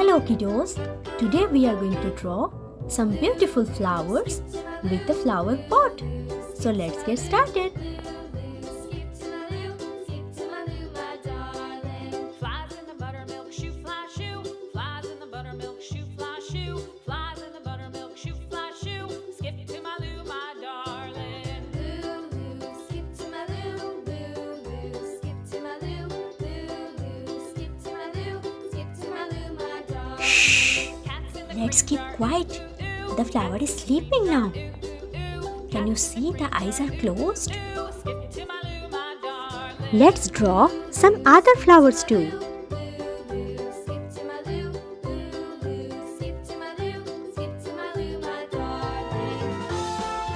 Hello kiddos, today we are going to draw some beautiful flowers with the flower pot. So let's get started. Shh! Let's keep quiet. The flower is sleeping now. Can you see the eyes are closed? Let's draw some other flowers too.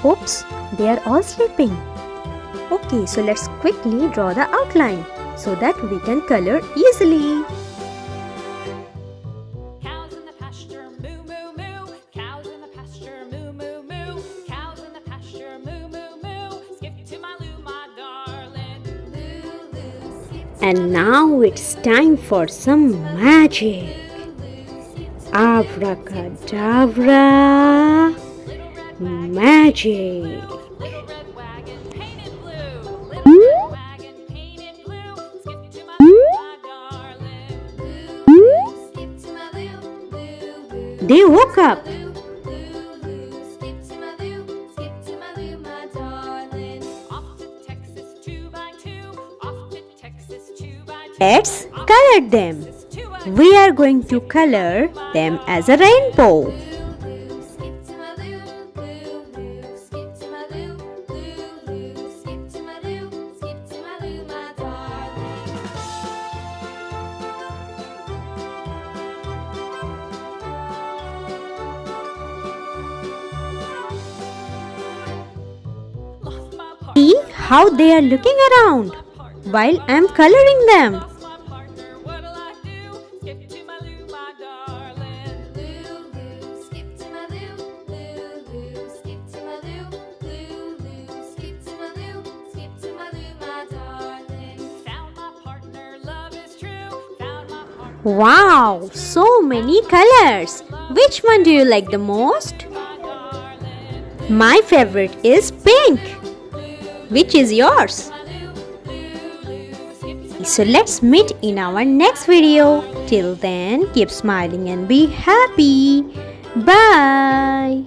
Oops, they are all sleeping. Okay, so let's quickly draw the outline so that we can color easily. And now it's time for some magic. Abracadabra, magic. They woke up. Let's color them. We are going to color them as a rainbow. See how they are looking around while I am coloring them. Wow, so many colors. Which one do you like the most? My favorite is pink. Which is yours? So let's meet in our next video. Till then, keep smiling and be happy. Bye.